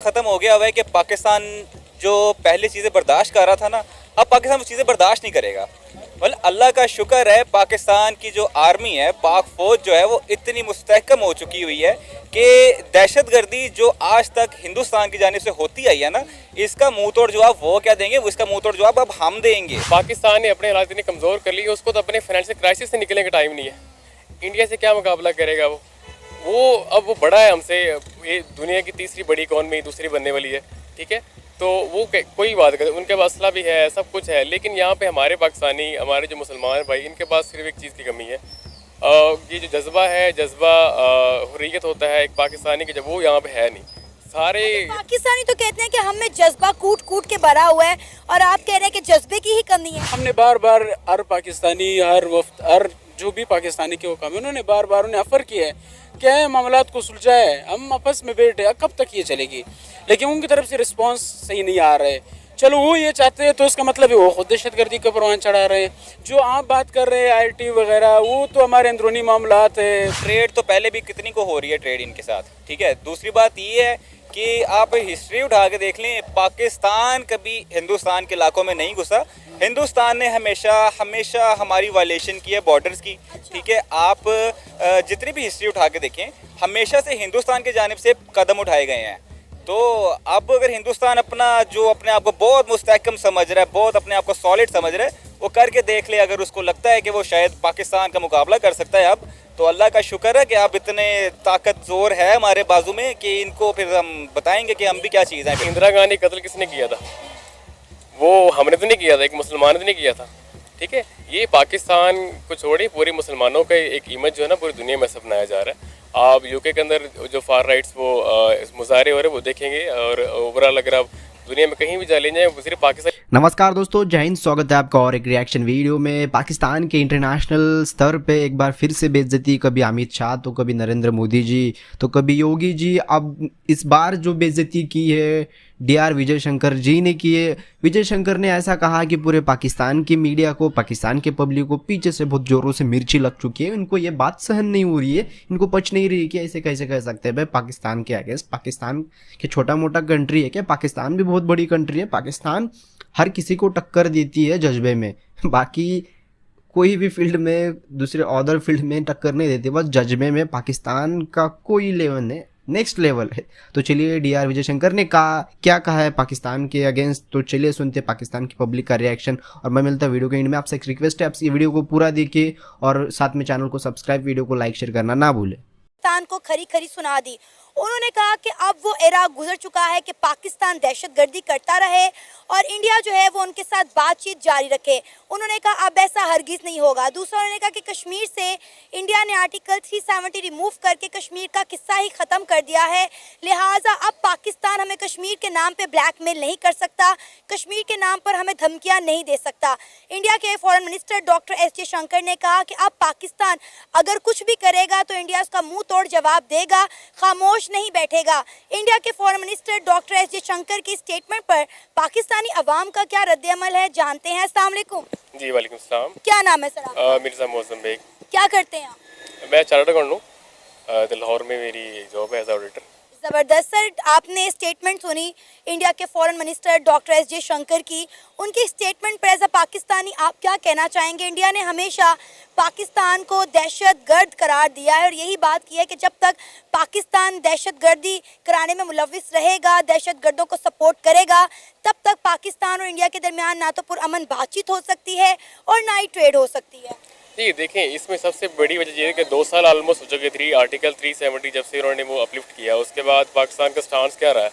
ख़त्म हो गया हुआ है कि पाकिस्तान जो पहले चीज़ें बर्दाश्त कर रहा था ना, अब पाकिस्तान वो चीज़ें बर्दाश्त नहीं करेगा। मतलब अल्लाह का शुक्र है, पाकिस्तान की जो आर्मी है, पाक फ़ौज जो है वो इतनी मुस्तहकम हो चुकी हुई है कि दहशतगर्दी जो आज तक हिंदुस्तान की जानिब से होती आई है ना, इसका मुंह तोड़ जवाब वो क्या देंगे, वो इसका मुंह तोड़ जवाब अब हम देंगे। पाकिस्तान ने अपने हालात इतने कमज़ोर कर लिए, उसको तो अपने फाइनेंशियल क्राइसिस से निकलने का टाइम नहीं है। इंडिया से क्या मुकाबला करेगा अब वो बड़ा है हमसे, ये दुनिया की तीसरी बड़ी इकॉनमी दूसरी बनने वाली है, ठीक है। तो वो कोई बात कर, उनके पास असला भी है, सब कुछ है, लेकिन यहाँ पे हमारे पाकिस्तानी, हमारे जो मुसलमान भाई, इनके पास सिर्फ एक चीज़ की कमी है। ये जो जज्बा है, जज्बा हुर्रियत होता है एक पाकिस्तानी के, जब वो यहाँ पे है नहीं। सारे पाकिस्तानी तो कहते हैं कि हमें जज्बा कूट कूट के भरा हुआ है, और आप कह रहे हैं कि जज्बे की ही कमी है। हमने बार बार हर पाकिस्तानी, हर जो भी पाकिस्तानी के हुक्म है, उन्होंने बार बार उन्हें ऑफर किया है क्या है मामलात को सुलझाए, हम आपस में बैठे, कब तक ये चलेगी, लेकिन उनकी तरफ से रिस्पांस सही नहीं आ रहा है। चलो वो ये चाहते हैं तो इसका मतलब है वो खुद दहशतगर्दी का परवान चढ़ा रहे हैं। जो आप बात कर रहे हैं आईटी वगैरह, वो तो हमारे अंदरूनी मामलात है। ट्रेड तो पहले भी कितनी को हो रही है ट्रेड इनके साथ, ठीक है। दूसरी बात ये है कि आप हिस्ट्री उठा के देख लें, पाकिस्तान कभी हिंदुस्तान के इलाकों में नहीं घुसा। हिंदुस्तान ने हमेशा हमारी वायलेशन की है बॉर्डर्स की, ठीक है। आप जितनी भी हिस्ट्री उठा के देखें, हमेशा से हिंदुस्तान की जानिब से कदम उठाए गए हैं। तो अब अगर हिंदुस्तान अपने आप को बहुत मुस्तहकम समझ रहा है, बहुत अपने आप को सॉलिड समझ रहा है, वो करके देख ले। अगर उसको लगता है कि वो शायद पाकिस्तान का मुकाबला कर सकता है अब, तो अल्लाह का शुक्र है कि अब इतने ताकत जोर है हमारे बाजू में कि इनको फिर हम बताएंगे कि हम भी क्या चीज़ है। इंदिरा गांधी कत्ल किसने किया था? वो हमने तो नहीं किया था, एक मुसलमान ने तो नहीं किया था, ठीक है। ये पाकिस्तान को छोड़े पूरे मुसलमानों का एक इमेज जो है ना पूरी दुनिया में सब बनाया जा रहा है। आप यूके के अंदर जो फार राइट्स वो मुजाहरे हो रहे हैं वो देखेंगे, और ओवरऑल अगर आप दुनिया में कहीं भी जा ले जाए, वो सिर्फ पाकिस्तान। नमस्कार दोस्तों, जय हिंद। स्वागत है आपका और एक रिएक्शन वीडियो में। पाकिस्तान के इंटरनेशनल स्तर पे एक बार फिर से बेइज्जती, कभी अमित शाह तो कभी नरेंद्र मोदी जी तो कभी योगी जी। अब इस बार जो बेइज्जती की है डीआर विजय शंकर जी ने की है। विजय शंकर ने ऐसा कहा कि पूरे पाकिस्तान की मीडिया को, पाकिस्तान के पब्लिक को पीछे से बहुत जोरों से मिर्ची लग चुकी है। इनको ये बात सहन नहीं हो रही है, इनको पच नहीं रही कि ऐसे कैसे कह सकते हैं भाई पाकिस्तान के अगेंस्ट। पाकिस्तान के छोटा मोटा कंट्री है क्या? पाकिस्तान भी बहुत बड़ी कंट्री है। पाकिस्तान हर किसी को टक्कर देती है जज्बे में, बाकी कोई भी फील्ड में, दूसरे अदर फील्ड में टक्कर नहीं देती, बस जज्बे में पाकिस्तान का कोई लेवल है, नेक्स्ट लेवल है। तो चलिए डीआर विजय शंकर ने क्या कहा है पाकिस्तान के अगेंस्ट, तो चलिए सुनते पाकिस्तान की पब्लिक का रिएक्शन। और मैं मिलता वीडियो के एंड में। आपसे एक रिक्वेस्ट है, आप ये वीडियो को पूरा देखिए और साथ में चैनल को सब्सक्राइब, वीडियो को लाइक शेयर करना ना भूलें। पाकिस्तान को खरी खरी सुना दी। उन्होंने कहा कि अब वो एरा गुजर चुका है कि पाकिस्तान दहशतगर्दी करता रहे और इंडिया जो है वो उनके साथ बातचीत जारी रखे। उन्होंने कहा अब ऐसा हरगिज नहीं होगा। दूसरा उन्होंने कहा कि कश्मीर से इंडिया ने आर्टिकल 370 रिमूव करके कश्मीर का किस्सा ही ख़त्म कर दिया है, लिहाजा अब पाकिस्तान हमें कश्मीर के नाम पे ब्लैकमेल नहीं कर सकता, कश्मीर के नाम पर हमें धमकियां नहीं दे सकता। इंडिया के foreign minister doctor S Jaishankar ने कहा कि अब पाकिस्तान अगर कुछ भी करेगा तो इंडिया उसका मुंह तोड़ जवाब देगा, खामोश नहीं बैठेगा। इंडिया के foreign minister doctor S Jaishankar की स्टेटमेंट पर पाकिस्तानी अवाम का क्या रद्द-ए-अमल है, जानते हैं। अस्सलाम वालेकुम। जी वालेकुम सलाम। क्या नाम है सर आपका? मिर्ज़ा मौसम बेग। क्या करते हैं आप? मैं चार्टर्ड अकाउंटेंट हूँ, लाहौर में मेरी जॉब है एज ऑडिटर। ज़बरदस्त सर, आपने स्टेटमेंट सुनी इंडिया के foreign minister doctor S Jaishankar की। उनकी स्टेटमेंट पर एज अ पाकिस्तानी आप क्या कहना चाहेंगे? इंडिया ने हमेशा पाकिस्तान को दहशतगर्द करार दिया है और यही बात की है कि जब तक पाकिस्तान दहशतगर्दी कराने में मुलव्विस रहेगा, दहशतगर्दों को सपोर्ट करेगा, तब तक पाकिस्तान और इंडिया के दरमियान ना तो पुरअमन बातचीत हो सकती है और ना ही ट्रेड हो सकती है। जी देखें, इसमें सबसे बड़ी वजह ये है कि 2 साल ऑलमोस्ट हो चुके थे आर्टिकल 370 जब से उन्होंने वो अपलिफ्ट किया। उसके बाद पाकिस्तान का स्टांस क्या रहा है,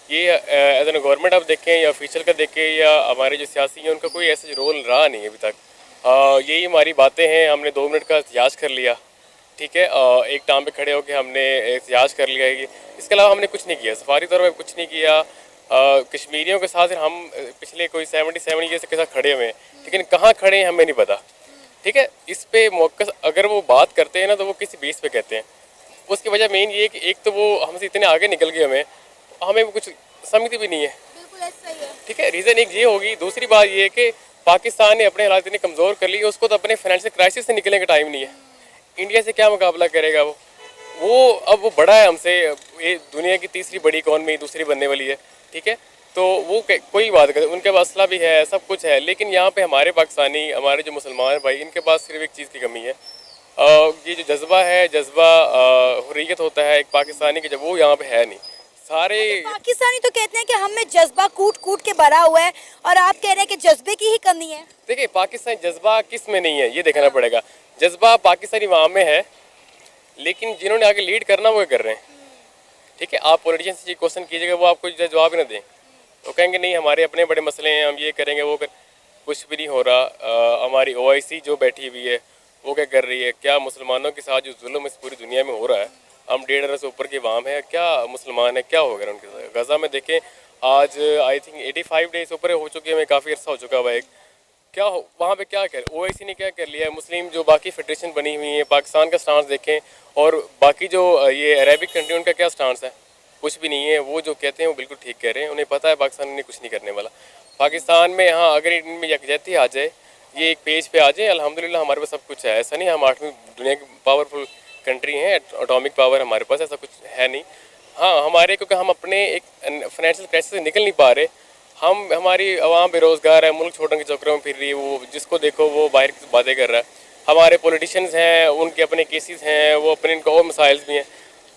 ये एज एन गवर्नमेंट आप देखें या ऑफिशियल का देखें या हमारे जो सियासी हैं उनका कोई ऐसा रोल रहा नहीं अभी तक। यही हमारी बातें हैं, हमने 2 मिनट का एहतियाज कर लिया, ठीक है, एक टांग पे खड़े होकर हमने एहतियाज कर लिया। इसके अलावा हमने कुछ नहीं किया, सफारी तौर पर कुछ नहीं किया। कश्मीरियों के साथ हम पिछले कोई 77 ईयर्स के साथ खड़े हुए हैं, लेकिन कहाँ खड़े हैं हमें नहीं पता, ठीक है। इस पे मौक़िफ़ अगर वो बात करते हैं ना तो वो किसी बेस पे कहते हैं। उसकी वजह मेन ये है कि एक तो वो हमसे इतने आगे निकल गए, हमें वो कुछ समझती भी नहीं है, बिल्कुल ऐसा ही है, ठीक है। रीज़न एक ये होगी। दूसरी बात ये है कि पाकिस्तान ने अपने हालात इतने कमज़ोर कर लिए, उसको तो अपने फाइनेंशियल क्राइसिस से निकलने का टाइम नहीं है। इंडिया से क्या मुकाबला करेगा वो अब वो बड़ा है हमसे, ये दुनिया की तीसरी बड़ी इकॉनमी दूसरी बनने वाली है, ठीक है। तो वो कोई बात कर, उनके पास असला भी है, सब कुछ है, लेकिन यहाँ पे हमारे पाकिस्तानी, हमारे जो मुसलमान भाई, इनके पास सिर्फ एक चीज़ की कमी है। ये जो जज्बा है, जज्बा हुर्रियत होता है एक पाकिस्तानी की, जब वो यहाँ पे है नहीं। सारे पाकिस्तानी तो कहते हैं कि हम में जज्बा कूट कूट के भरा हुआ है, और आप कह रहे हैं कि जज्बे की ही कमी है। देखिए, पाकिस्तानी जज्बा किस में नहीं है ये देखना पड़ेगा। जज्बा पाकिस्तानी वहाँ में है, लेकिन जिन्होंने आगे लीड करना वो कर रहे हैं, ठीक है। आप पॉलिटिशियन से क्वेश्चन कीजिएगा, वो आपको जवाब ही ना दें, वो कहेंगे नहीं हमारे अपने बड़े मसले हैं, हम ये करेंगे वो कर, कुछ भी नहीं हो रहा। हमारी OIC जो बैठी हुई है वो क्या कर रही है? क्या मुसलमानों के साथ जो जुल्म इस पूरी दुनिया में हो रहा है, हम 1.5 अरब से ऊपर के वाम है, क्या मुसलमान है, क्या हो गया उनके साथ? गज़ा में देखें, आज आई थिंक 85 डेज ऊपर हो चुके हैं, काफ़ी अर्सा हो चुका हुआ है। क्या हो वहाँ पे क्या कर, OIC ने क्या कर लिया है? मुस्लिम जो बाकी फेडरेशन बनी हुई है, पाकिस्तान का स्टांस देखें, और बाकी जो ये अरेबिक कंट्री, उनका क्या स्टांस है? कुछ भी नहीं है। वो जो कहते हैं वो बिल्कुल ठीक कह रहे हैं, उन्हें पता है पाकिस्तान ने कुछ नहीं करने वाला। पाकिस्तान में हाँ, अगर इनमें यकजहती आ जाए, ये एक पेज पे आ जाए, अल्हम्दुलिल्लाह हमारे पास सब कुछ है। ऐसा नहीं हम 8वीं दुनिया की पावरफुल कंट्री हैं, एटॉमिक पावर हमारे पास, ऐसा कुछ है नहीं। हाँ, हमारे क्योंकि हम अपने एक फाइनेंशियल क्राइसिस से निकल नहीं पा रहे, हमारी आवाम बेरोज़गार है, मुल्क छोड़ने के चक्करों में फिर रही है, वो जिसको देखो वो बाहर की बातें कर रहा है। हमारे पॉलिटिशियंस हैं, उनके अपने केसेस हैं, वो अपने इनका और मसाइल भी हैं।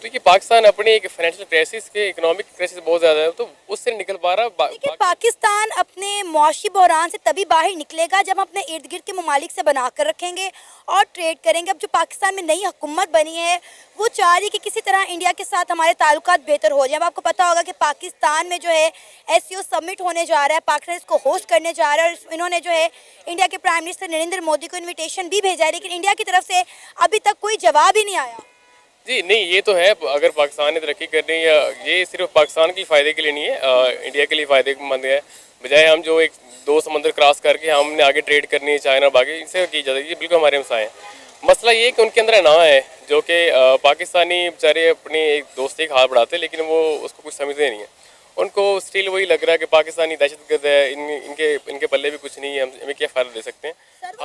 तो ये पाकिस्तान अपने एक फाइनेंशियल क्राइसिस के, इकोनॉमिक क्राइसिस बहुत ज़्यादा है, तो उससे निकल पा रहा। लेकिन पाकिस्तान अपने मुआशी बहरान से तभी बाहर निकलेगा जब अपने इर्द गिर्द के ममालिक से बना कर रखेंगे और ट्रेड करेंगे। अब जो पाकिस्तान में नई हुकूमत बनी है, वो चाह रही है कि किसी तरह इंडिया के साथ हमारे ताल्लुकात बेहतर हो जाए। अब आपको पता होगा कि पाकिस्तान में जो है SCO समिट होने जा रहा है, पाकिस्तान इसको होस्ट करने जा रहा है, और इन्होंने जो है इंडिया के प्राइम मिनिस्टर नरेंद्र मोदी को इन्विटेशन भी भेजा है, लेकिन इंडिया की तरफ से अभी तक कोई जवाब ही नहीं आया। जी नहीं, ये तो है, अगर पाकिस्तान ने तरक्की करनी है, ये सिर्फ पाकिस्तान के फ़ायदे के लिए नहीं है, इंडिया के लिए फ़ायदेमंद है। बजाय हम जो एक 2 समंदर क्रॉस करके हमने आगे ट्रेड करनी है चाइना बाकी, इनसे की जाती है, ये बिल्कुल हमारे हमसाए हैं। मसला ये है कि उनके अंदर ना है, जो कि पाकिस्तानी बेचारे अपने एक दोस्ती का हाथ बढ़ाते हैं, लेकिन वो उसको कुछ समझते नहीं है। उनको स्टिल वही लग रहा है कि पाकिस्तानी दहशतगर्द है, इनके पल्ले भी कुछ नहीं है, हमें क्या फ़ायदा दे सकते हैं।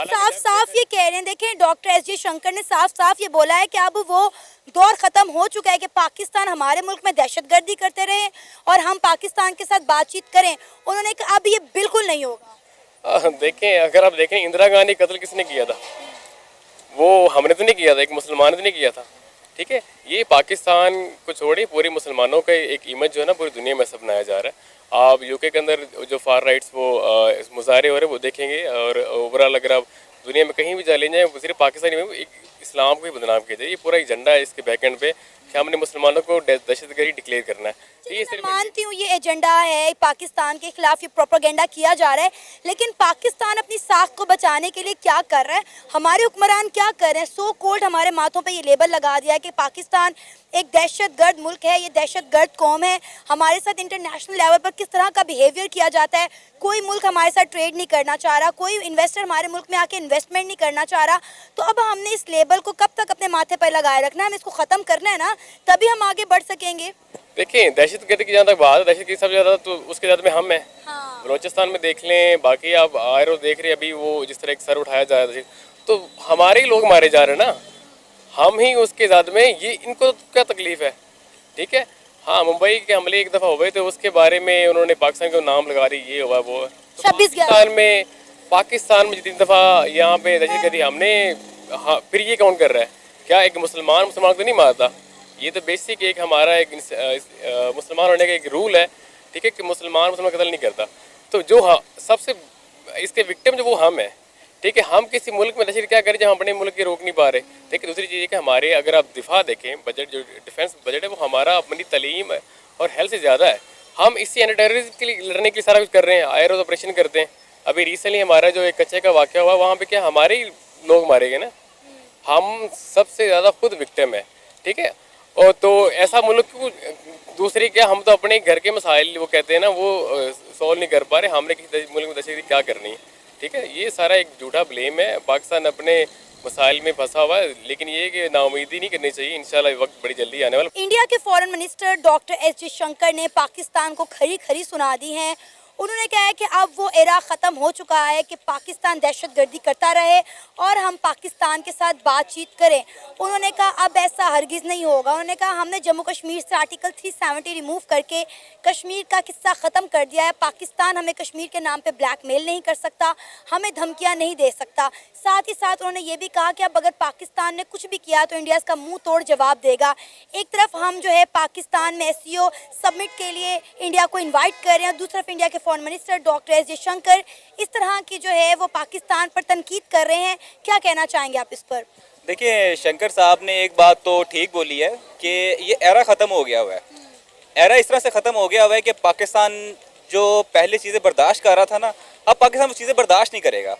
साफ साफ ये कह रहे हैं, देखें डॉक्टर S जयशंकर ने साफ साफ ये बोला है कि अब वो दौर ख़त्म हो चुका है कि पाकिस्तान हमारे मुल्क में दहशतगर्दी करते रहे और हम पाकिस्तान के साथ बातचीत करें। उन्होंने कहा अब ये बिल्कुल नहीं होगा। देखें, अगर आप देखें इंदिरा गांधी कत्ल किसने किया था? वो हमने तो नहीं किया था, एक मुसलमान ने नहीं किया था, ठीक है। ये पाकिस्तान को छोड़िए, पूरे मुसलमानों का एक इमेज जो है ना पूरी दुनिया में सब बनाया जा रहा है। आप UK के अंदर जो फार राइट्स वो मुजाहरे हो रहे हैं वो देखेंगे, और ओवरऑल अगर आप दुनिया में कहीं भी जा ले जाएँ, वो सिर्फ पाकिस्तानी में एक इस्लाम को ही बदनाम किया जाए। ये पूरा एजेंडा है इसके बैकएंड पे कि हमने मुसलमानों को दहशतगर्दी डिक्लेयर करना है। तो ये मैं मानती हूँ ये एजेंडा है, पाकिस्तान के खिलाफ ये प्रोपेगेंडा किया जा रहा है, लेकिन पाकिस्तान अपनी साख को बचाने के लिए क्या कर रहा है? हमारे हुक्मरान क्या कर रहे हैं? सो कोल्ड हमारे माथों पे ये लेबल लगा दिया है कि पाकिस्तान एक दहशतगर्द मुल्क है, ये दहशतगर्द कौम है। हमारे साथ इंटरनेशनल लेवल पर किस तरह का बिहेवियर किया जाता है, कोई मुल्क हमारे साथ ट्रेड नहीं करना चाह रहा, कोई इन्वेस्टर हमारे मुल्क में आके इन्वेस्टमेंट नहीं करना चाह रहा। तो अब हमने इस लेबल को कब तक अपने माथे पर लगाए रखना है? हमें इसको ख़त्म करना है ना, तभी हम आगे बढ़ सकेंगे। देखिए, दहशतगर्दी की जहाँ तक बात है, दहशतगर्दी सबसे ज़्यादा तो उसके ज़्यादा में हम हैं। हाँ। बलोचिस्तान में देख लें, बाकी आप आयरो देख रहे हैं, अभी वो जिस तरह एक सर उठाया जा रहा है, तो हमारे ही लोग मारे जा रहे हैं ना, हम ही उसके ज़्यादा में, ये इनको क्या तकलीफ़ है, ठीक है। हाँ, मुंबई के हमले एक दफ़ा हो गए थे, उसके बारे में उन्होंने पाकिस्तान को नाम लगा रही, ये हुआ वो। तो पाकिस्तान में जितनी दफ़ा यहाँ पे दहशतगर्दी हमने, हाँ, फिर ये काउंट कर रहा है क्या? एक मुसलमान को नहीं मारता? ये तो बेसिक एक हमारा एक मुसलमान होने का एक रूल है, ठीक है, कि मुसलमान कत्ल नहीं करता। तो जो हाँ सबसे इसके विक्टिम जो वो हम हैं, ठीक है। हम किसी मुल्क में दहशत क्या करें जब हम अपने मुल्क की रोक नहीं पा रहे, ठीक है। दूसरी चीज़ है कि हमारे, अगर आप दिफा देखें, बजट जो डिफेंस बजट है वो हमारा अपनी तालीम और हेल्थ से ज़्यादा है। हम इसी एंटी टेररिज्म के लिए लड़ने के लिए सारा कुछ कर रहे हैं, आयरन ऑपरेशन करते हैं। अभी रिसेंटली हमारा जो एक कच्चे का वाक़या हुआ, वहाँ पे क्या हमारे ही लोग मारे गए ना, हम सबसे ज़्यादा खुद विक्टिम है, ठीक है। और तो ऐसा मुल्क को दूसरी क्या, हम तो अपने घर के मसाइल वो कहते हैं ना, वो सॉल्व नहीं कर पा रहे, हमने किसी मुल्क में दहशतगर्दी क्या करनी है, ठीक है। ये सारा एक झूठा ब्लेम है, पाकिस्तान अपने मसाइल में फंसा हुआ है, लेकिन ये कि नाउमीदी नहीं करनी चाहिए, इंशाल्लाह वक्त बड़ी जल्दी आने वाला। इंडिया के foreign minister doctor S Jaishankar ने पाकिस्तान को खरी खरी सुना दी हैं। उन्होंने कहा है कि अब वो एरा ख़त्म हो चुका है कि पाकिस्तान दहशतगर्दी करता रहे और हम पाकिस्तान के साथ बातचीत करें। उन्होंने कहा अब ऐसा हरगिज़ नहीं होगा। उन्होंने कहा हमने जम्मू कश्मीर से आर्टिकल 370 रिमूव करके कश्मीर का किस्सा ख़त्म कर दिया है। पाकिस्तान हमें कश्मीर के नाम पे ब्लैकमेल नहीं कर सकता, हमें धमकियां नहीं दे सकता। साथ ही साथ उन्होंने ये भी कहा कि अब अगर पाकिस्तान ने कुछ भी किया तो इंडिया इसका मुंह तोड़ जवाब देगा। एक तरफ हम जो है पाकिस्तान में SCO सबमिट के लिए इंडिया को इन्वाइट कर रहे हैं, दूसरी तरफ इंडिया के foreign minister doctor S Jaishankar इस तरह की जो है वो पाकिस्तान पर तनकीद कर रहे हैं। क्या कहना चाहेंगे आप इस पर? देखिए, शंकर साहब ने एक बात तो ठीक बोली है कि ये एरा ख़त्म हो गया हुआ है। एरा इस तरह से ख़त्म हो गया हुआ है कि पाकिस्तान जो पहले चीज़ें बर्दाश्त कर रहा था ना, अब पाकिस्तान वो चीज़ें बर्दाश्त नहीं करेगा।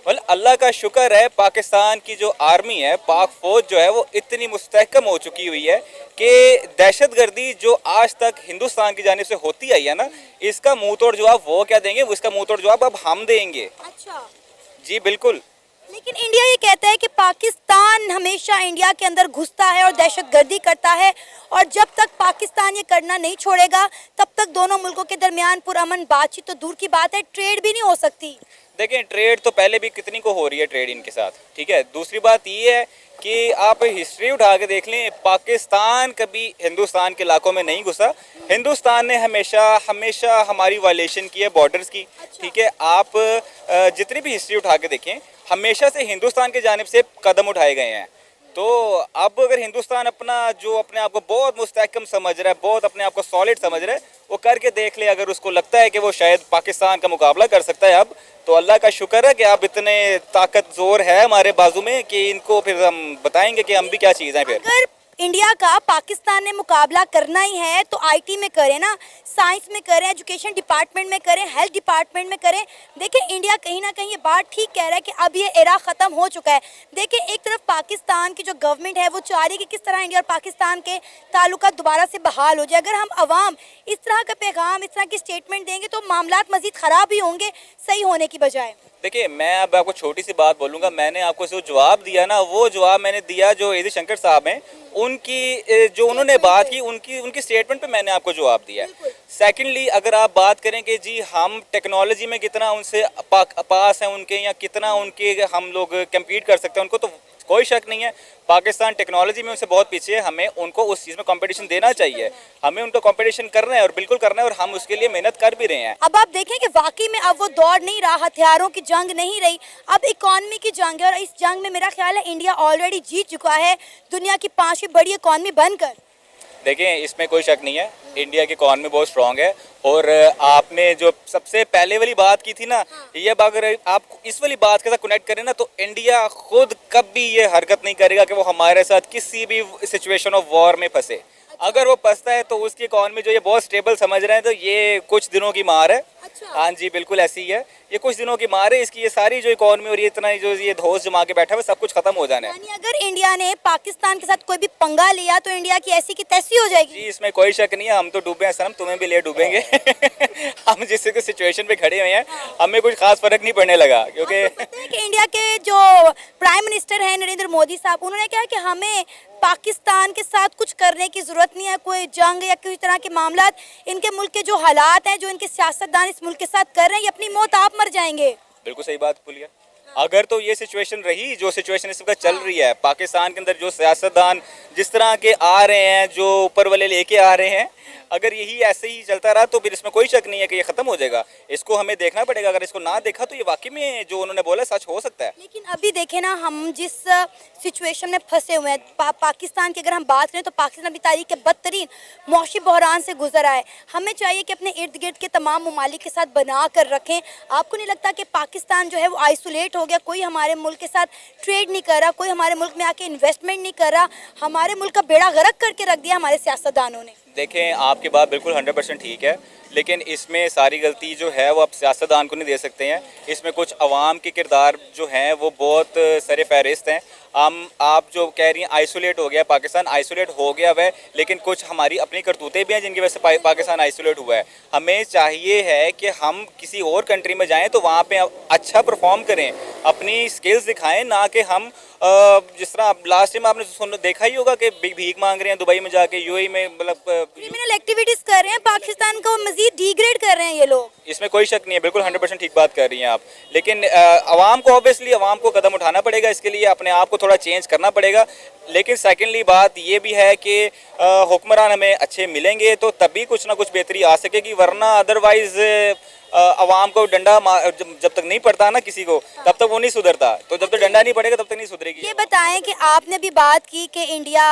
मतलब अल्लाह का शुक्र है, पाकिस्तान की जो आर्मी है, पाक फ़ौज जो है वो इतनी मुस्तहकम हो चुकी हुई है कि दहशतगर्दी जो आज तक हिंदुस्तान की जानिब से होती आई है ना, इसका मुंह तोड़ जवाब वो क्या देंगे, वो इसका मुंह तोड़ जवाब अब हम देंगे। अच्छा जी बिल्कुल। लेकिन इंडिया ये कहता है कि पाकिस्तान हमेशा इंडिया के अंदर घुसता है और दहशतगर्दी करता है और जब तक पाकिस्तान ये करना नहीं छोड़ेगा तब तक दोनों मुल्कों के दरमियान पुरअमन बातचीत तो दूर की बात है, ट्रेड भी नहीं हो सकती। देखें, ट्रेड तो पहले भी कितनी को हो रही है ट्रेड इनके साथ, ठीक है। दूसरी बात ये है कि आप हिस्ट्री उठा के देख लें, पाकिस्तान कभी हिंदुस्तान के इलाकों में नहीं घुसा। हिंदुस्तान ने हमेशा हमारी वायलेशन की है बॉर्डर्स की, ठीक है। आप जितनी भी हिस्ट्री उठा के देखें, हमेशा से हिंदुस्तान की जानिब से कदम उठाए गए हैं। तो अब अगर हिंदुस्तान अपने आप को बहुत मुस्तहकम समझ रहा है, बहुत अपने आप को सॉलिड समझ रहा है, वो करके देख ले। अगर उसको लगता है कि वो शायद पाकिस्तान का मुकाबला कर सकता है अब, तो अल्लाह का शुक्र है कि अब इतने ताकत जोर है हमारे बाजू में कि इनको फिर हम बताएंगे कि हम भी क्या चीज़ हैं। फिर अगर इंडिया का पाकिस्तान ने मुकाबला करना ही है तो IT में करें ना, साइंस में करें, एजुकेशन डिपार्टमेंट में करें, हेल्थ डिपार्टमेंट में करें। देखिए इंडिया कहीं ना कहीं ये बात ठीक कह रहा है कि अब ये एरा ख़त्म हो चुका है। देखिए एक तरफ पाकिस्तान की जो गवर्नमेंट है वो चाह रही है कि किस तरह इंडिया और पाकिस्तान के ताल्लुकात दोबारा से बहाल हो जाए। अगर हम अवाम इस तरह का पैगाम, इस तरह की स्टेटमेंट देंगे तो मामलात मज़ीद ख़राब ही होंगे सही होने की बजाय। देखिए, मैं अब आपको छोटी सी बात बोलूँगा। मैंने आपको जो जवाब दिया ना, वो जवाब मैंने दिया जो एजी शंकर साहब हैं, उनकी जो उन्होंने बात की, उनकी स्टेटमेंट पे मैंने आपको जवाब दिया। सेकेंडली, अगर आप बात करें कि जी हम टेक्नोलॉजी में कितना उनसे पास हैं उनके, या कितना उनके हम लोग कम्पीट कर सकते हैं उनको, तो कोई शक नहीं है पाकिस्तान टेक्नोलॉजी में उनसे बहुत पीछे है। हमें उनको उस चीज़ में कंपटीशन देना चाहिए, हमें उनको कंपटीशन करना है और बिल्कुल करना है, और हम उसके लिए मेहनत कर भी रहे हैं। अब आप देखें कि वाकई में अब वो दौर नहीं रहा, हथियारों की जंग नहीं रही, अब इकॉनमी की जंग है। और इस जंग में मेरा ख्याल है इंडिया ऑलरेडी जीत चुका है दुनिया की 5वीं बड़ी इकॉनमी बनकर। देखें, इसमें कोई शक नहीं है, इंडिया की इकॉनमी बहुत स्ट्रांग है। और आपने जो सबसे पहले वाली बात की थी ना, ये अगर आप इस वाली बात के साथ कनेक्ट करें ना, तो इंडिया खुद कभी ये हरकत नहीं करेगा कि वो हमारे साथ किसी भी सिचुएशन ऑफ वॉर में फंसे। अगर वो फंसता है तो उसकी इकॉनमी जो ये बहुत स्टेबल समझ रहे हैं, तो ये कुछ दिनों की मार है। अच्छा। हाँ जी, बिल्कुल ऐसी ही है, ये कुछ दिनों की मार है। इसकी ये सारी जो इकॉनमी और ये इतना जो ये धौस जमा के बैठा है, सब कुछ खत्म हो जाना है। यानी अगर इंडिया ने पाकिस्तान के साथ कोई भी पंगा लिया तो इंडिया की ऐसी की तैसी हो जाएगी। जी, इसमें कोई शक नहीं है। हम तो डूबे हैं सनम, तुम्हें भी ले डूबेंगे। हम जिस सिचुएशन पे खड़े हुए हैं, हमें कुछ खास फर्क नहीं पड़ने लगा, क्योंकि पता है कि इंडिया के जो प्राइम मिनिस्टर हैं नरेंद्र मोदी साहब, उन्होंने कहा कि हमें पाकिस्तान के साथ कुछ करने की ज़रूरत नहीं है, कोई जंग या किसी तरह के मामलात। इनके मुल्क के जो हालात हैं, जो इनके सियासतदान इस मुल्क के साथ कर रहे हैं, ये अपनी मौत आप मर जाएंगे। बिल्कुल सही बात बोली है। अगर तो ये सिचुएशन रही, जो सिचुएशन इस वक्त चल रही है पाकिस्तान के अंदर, जो सियासतदान जिस तरह के आ रहे हैं, जो ऊपर वाले लेके आ रहे हैं, अगर यही ऐसे ही चलता रहा तो फिर इसमें कोई शक नहीं है कि ये ख़त्म हो जाएगा। इसको हमें देखना पड़ेगा। अगर इसको ना देखा तो ये वाकई में जो उन्होंने बोला सच हो सकता है। लेकिन अभी देखें ना, हम जिस सिचुएशन में फंसे हुए हैं, पाकिस्तान की अगर हम बात करें तो पाकिस्तान अभी तारीख के बदतरीन मौशी बहरान से गुजर आए। हमें चाहिए कि अपने इर्द गिर्द के तमाम ममालिक के साथ बना कर रखें। आपको नहीं लगता कि पाकिस्तान जो है वो आइसोलेट हो गया, कोई हमारे मुल्क के साथ ट्रेड नहीं कर रहा, कोई हमारे मुल्क में आके इन्वेस्टमेंट नहीं कर रहा, हमारे मुल्क का बेड़ा गर्क करके रख दिया हमारे सियासतदानों ने। देखें, आपकी बात बिल्कुल 100% ठीक है, लेकिन इसमें सारी गलती जो है वो आप सियासतदान को नहीं दे सकते हैं। इसमें कुछ अवाम के किरदार जो हैं वो बहुत सरे फहरिस्त हैं। आप जो कह रही हैं आइसोलेट हो गया पाकिस्तान, आइसोलेट हो गया वह, लेकिन कुछ हमारी अपनी करतूतें भी हैं जिनकी वजह से पाकिस्तान आइसोलेट हुआ है। हमें चाहिए है कि हम किसी और कंट्री में जाएं तो वहाँ पे अच्छा परफॉर्म करें, अपनी स्किल्स दिखाएं, ना कि हम जिस तरह आप लास्ट टाइम आपने देखा ही होगा कि भीख मांग रहे हैं दुबई में जाके, यूएई में, मतलब क्रिमिनल एक्टिविटीज कर रहे हैं, पाकिस्तान को मजीद डिग्रेड कर रहे हैं ये लोग। इसमें कोई शक नहीं है, बिल्कुल 100% ठीक बात कर रही हैं आप। लेकिन अवाम को ऑब्वियसली अवाम को कदम उठाना पड़ेगा, इसके लिए अपने आप को थोड़ा चेंज करना पड़ेगा। लेकिन सेकेंडली बात ये भी है कि हुक्मरान हमें अच्छे मिलेंगे तो तभी कुछ ना कुछ बेहतरी आ सकेगी, वरना अदरवाइज अवाम को डंडा जब तक नहीं पड़ता ना किसी को, तब तक वो नहीं सुधरता। तो जब तक डंडा नहीं पड़ेगा तब तक नहीं सुधरेगी। ये बताएं कि आपने भी बात की कि इंडिया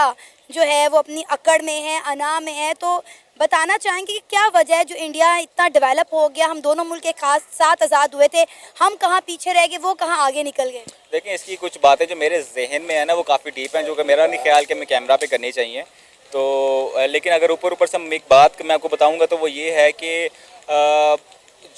जो है वो अपनी अकड़ में है, अना में है, तो बताना चाहेंगे कि क्या वजह है जो इंडिया इतना डेवलप हो गया, हम दोनों मुल्क एक खास साथ आज़ाद हुए थे, हम कहाँ पीछे रह गए, वो कहाँ आगे निकल गए? देखिए, इसकी कुछ बातें जो मेरे जहन में है ना वो काफ़ी डीप हैं, जो कि मेरा नहीं ख्याल कि मैं कैमरा पे करनी चाहिए। तो लेकिन अगर ऊपर से एक बात मैं आपको बताऊंगा तो वो ये है कि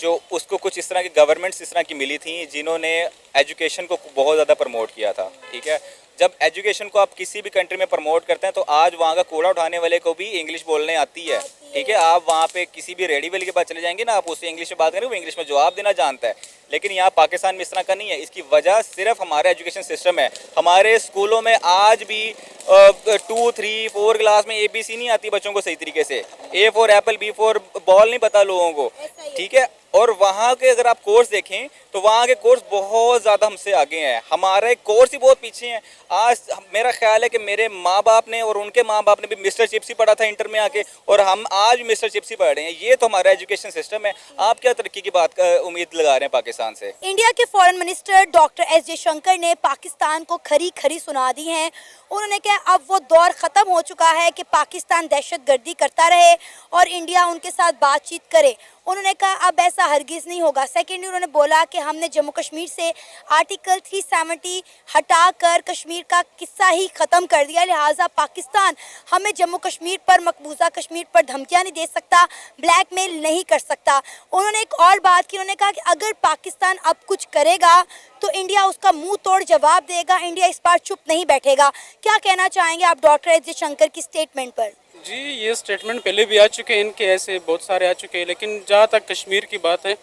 जो उसको कुछ इस तरह की गवर्नमेंट्स इस तरह की मिली थी जिन्होंने एजुकेशन को बहुत ज़्यादा प्रमोट किया था। ठीक है, जब एजुकेशन को आप किसी भी कंट्री में प्रमोट करते हैं तो आज वहाँ का कूड़ा उठाने वाले को भी इंग्लिश बोलने आती है। ठीक है, आप वहाँ पे किसी भी रेडी वाले के पास चले जाएंगे ना, आप उससे इंग्लिश में बात करेंगे, वो इंग्लिश में जवाब देना जानता है। लेकिन यहाँ पाकिस्तान में इस तरह का नहीं है। इसकी वजह सिर्फ हमारा एजुकेशन सिस्टम है। हमारे स्कूलों में आज भी 2, 3, 4 क्लास में ABC नहीं आती बच्चों को सही तरीके से, A for Apple, B for ball नहीं पता लोगों को। ठीक है, और वहाँ के अगर आप कोर्स देखें तो वहाँ के कोर्स बहुत ज़्यादा हमसे आगे हैं, हमारे कोर्स ही बहुत पीछे हैं। आज मेरा ख्याल है कि मेरे माँ बाप ने और उनके माँ बाप ने भी मिस्टर चिप्स ही पढ़ा था इंटर में आके, और हम आज भी मिस्टर चिप्स ही पढ़ रहे हैं। ये तो हमारा एजुकेशन सिस्टम है। आप क्या तरक्की की बात का उम्मीद लगा रहे हैं पाकिस्तान से? इंडिया के foreign minister doctor S Jaishankar ने पाकिस्तान को खरी खरी सुना दी हैं। उन्होंने कहा अब वो दौर ख़त्म हो चुका है कि पाकिस्तान दहशतगर्दी करता रहे और इंडिया उनके साथ बातचीत करे। उन्होंने कहा अब ऐसा हरगिज़ नहीं होगा। सेकेंडली उन्होंने बोला कि हमने जम्मू कश्मीर से आर्टिकल 370 हटाकर कश्मीर का किस्सा ही ख़त्म कर दिया, लिहाजा पाकिस्तान हमें जम्मू कश्मीर पर, मकबूजा कश्मीर पर धमकियाँ नहीं दे सकता, ब्लैकमेल नहीं कर सकता। उन्होंने एक और बात की, उन्होंने कहा कि अगर पाकिस्तान अब कुछ करेगा तो इंडिया उसका मुंह तोड़ जवाब देगा, इंडिया इस बार चुप नहीं बैठेगा। क्या कहना चाहेंगे आप डॉक्टर एस जयशंकर की स्टेटमेंट पर? जी, ये स्टेटमेंट पहले भी आ चुके हैं इनके, ऐसे बहुत सारे आ चुके हैं। लेकिन जहाँ तक कश्मीर की बात है,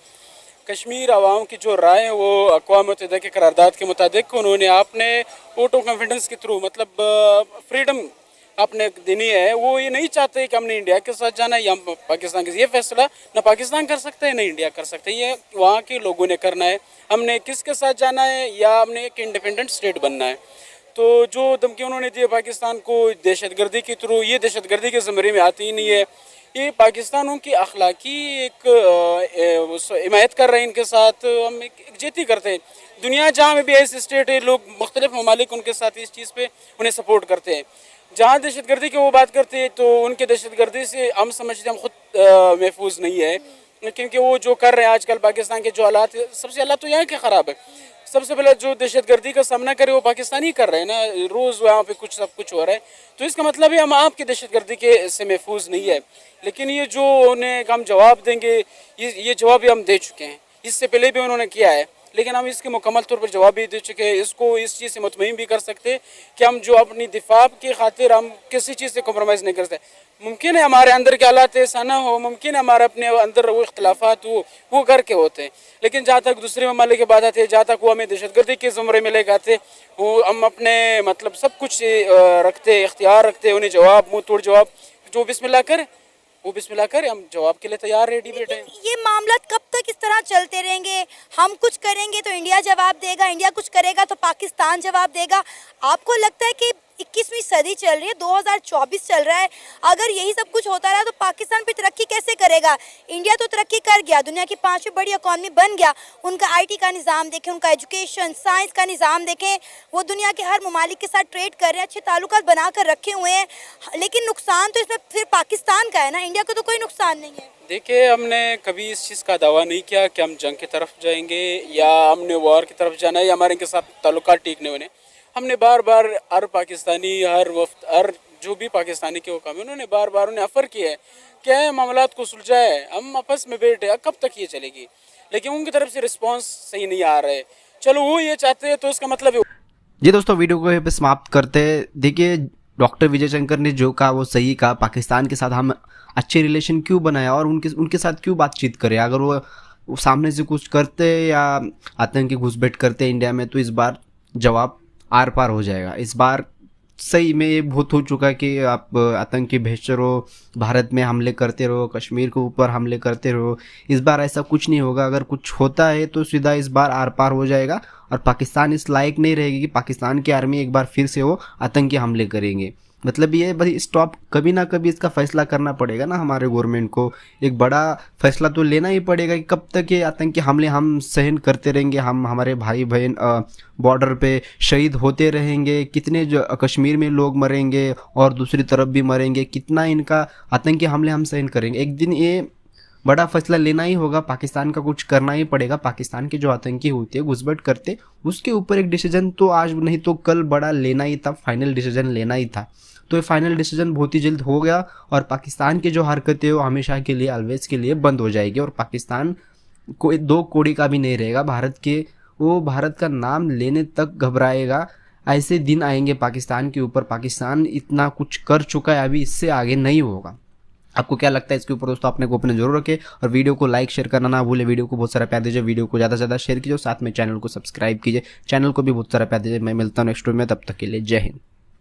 कश्मीर आवाम की जो राय है वो अक़वाम मुत्तहिदा के करारदाद के मुताबिक उन्होंने आपने वोट ऑफ कॉन्फिडेंस के थ्रू, मतलब फ्रीडम आपने देनी है। वो ये नहीं चाहते कि हमने इंडिया के साथ जाना है या पाकिस्तान के। ये फैसला ना पाकिस्तान कर सकता है ना इंडिया कर सकता है, ये वहाँ के लोगों ने करना है। हमने किसके साथ जाना है या हमने एक इंडिपेंडेंट स्टेट बनना है। तो जो धमकी उन्होंने दी पाकिस्तान को दहशतगर्दी के थ्रू, ये दहशतगर्दी के ज़मरे में आती ही नहीं है। ये पाकिस्तानों की अखलाकी एक हिमायत कर रहे हैं, इनके साथ हम एक जेती करते हैं। दुनिया जहाँ में भी ऐसे स्टेट है, लोग मुख्तलिफ ममालिक उनके साथ इस चीज़ पे उन्हें सपोर्ट करते हैं। जहाँ दहशतगर्दी की वो बात करते हैं तो उनके दहशतगर्दी से हम समझते हैं हम खुद महफूज नहीं है, क्योंकि वो जो कर रहे हैं आजकल पाकिस्तान के जो हालात है, सबसे हालात तो यहाँ के ख़राब है। सबसे पहले जो दहशतगर्दी का सामना करे वो पाकिस्तानी कर रहे हैं ना, रोज़ वहाँ पे कुछ सब कुछ हो रहा है। तो इसका मतलब है हम आपकी दहशतगर्दी के से महफूज नहीं है। लेकिन ये जो उन्हें हम जवाब देंगे, ये जवाब भी हम दे चुके हैं, इससे पहले भी उन्होंने किया है, लेकिन हम इसके मुकम्मल तौर पर जवाब भी दे चुके हैं। इसको इस चीज़ से मुतमईन भी कर सकते कि हम जो अपनी दिफा की खातिर हम किसी चीज़ से कम्प्रोमाइज़ नहीं करते। मुमकिन है हमारे अंदर के हालात ऐसा ना हो, मुमकिन है हमारे अपने अंदर वो इख्तलाफात वो करके होते हैं, लेकिन जहाँ तक दूसरे ममालिक की बात आती है, जहाँ तक वो हमें दहशतगर्दी के ज़मरे में लेके आते, वो हम अपने मतलब सब कुछ रखते, इख्तियार रखते, उन्हें जवाब मुँह तोड़ जवाब जो बिस्मिल्लाह करे वो बिस्मिल्लाह करे, हम जवाब के लिए तैयार रेडी बैठे हैं। ये मामला कब तक इस तरह चलते रहेंगे? हम कुछ करेंगे तो इंडिया जवाब देगा, इंडिया कुछ करेगा तो पाकिस्तान जवाब देगा। आपको लगता है कि 21वीं सदी चल रही है, 2024 चल रहा है, अगर यही सब कुछ होता रहा तो पाकिस्तान भी तरक्की कैसे करेगा? इंडिया तो तरक्की कर गया, दुनिया की 5वीं बड़ी इकॉनमी बन गया, उनका IT का निज़ाम देखें, उनका एजुकेशन साइंस का निज़ाम देखें, वो दुनिया के हर ममालिक के साथ ट्रेड कर रहे हैं, अच्छे ताल्लुकात बना कर रखे हुए हैं। लेकिन नुकसान तो इसमें फिर पाकिस्तान का है ना, इंडिया को तो कोई नुकसान नहीं है। देखिए, हमने कभी इस चीज़ का दावा नहीं किया कि हम जंग की तरफ जाएंगे या हमने वॉर की तरफ जाना है या हमारे इनके साथ ताल्लुकात ठीक नहीं होने। हमने बार बार हर पाकिस्तानी, हर वफ्द, हर जो भी पाकिस्तानी के हुक्म है, उन्होंने बार बार उन्हें ऑफ़र किया है कि मामलात को सुलझाए, हम आपस में बैठे, कब तक ये चलेगी। लेकिन उनकी तरफ से रिस्पांस सही नहीं आ रहा है। चलो वो ये चाहते हैं तो इसका मतलब है। जी दोस्तों, वीडियो को यहाँ पे समाप्त करते हैं। देखिए, डॉक्टर विजय शंकर ने जो कहा वो सही कहा। पाकिस्तान के साथ हम अच्छे रिलेशन क्यों बनाया और उनके साथ क्यों बातचीत करें? अगर वो सामने से कुछ करते या आतंकी घुसपैठ करते इंडिया में तो इस बार जवाब आर पार हो जाएगा। इस बार सही में ये बहुत हो चुका कि आप आतंकी भेजते रहो, भारत में हमले करते रहो, कश्मीर के ऊपर हमले करते रहो। इस बार ऐसा कुछ नहीं होगा। अगर कुछ होता है तो सीधा इस बार आर पार हो जाएगा और पाकिस्तान इस लायक नहीं रहेगी कि पाकिस्तान की आर्मी एक बार फिर से वो आतंकी हमले करेंगे। मतलब ये भाई स्टॉप, कभी ना कभी इसका फैसला करना पड़ेगा ना हमारे गवर्नमेंट को। एक बड़ा फैसला तो लेना ही पड़ेगा कि कब तक ये आतंकी हमले हम सहन करते रहेंगे, हम हमारे भाई बहन बॉर्डर पे शहीद होते रहेंगे, कितने जो कश्मीर में लोग मरेंगे और दूसरी तरफ भी मरेंगे, कितना इनका आतंकी हमले हम सहन करेंगे। एक दिन ये बड़ा फैसला लेना ही होगा, पाकिस्तान का कुछ करना ही पड़ेगा। पाकिस्तान के जो आतंकी होते हैं घुसपैठ करते, उसके ऊपर एक डिसीजन तो आज नहीं तो कल बड़ा लेना ही था, फाइनल डिसीजन लेना ही था। तो ये फाइनल डिसीजन बहुत ही जल्द हो गया और पाकिस्तान की जो हरकतें वो हमेशा के लिए, ऑलवेज के लिए बंद हो जाएगी और पाकिस्तान को दो कौड़ी का भी नहीं रहेगा भारत के। वो भारत का नाम लेने तक घबराएगा। ऐसे दिन आएंगे पाकिस्तान के ऊपर। पाकिस्तान इतना कुछ कर चुका है, अभी इससे आगे नहीं होगा। आपको क्या लगता है इसके ऊपर दोस्तों? अपने को अपने जरूर रखें और वीडियो को लाइक शेयर करना ना भूले। वीडियो को बहुत सारा प्यार दीजिए, वीडियो को ज़्यादा से ज़्यादा शेयर कीजिए, साथ में चैनल को सब्सक्राइब कीजिए। चैनल को भी बहुत सारा प्यार दीजिए। मैं मिलता हूँ नेक्स्ट वीडियो में, तब तक के लिए जय हिंद।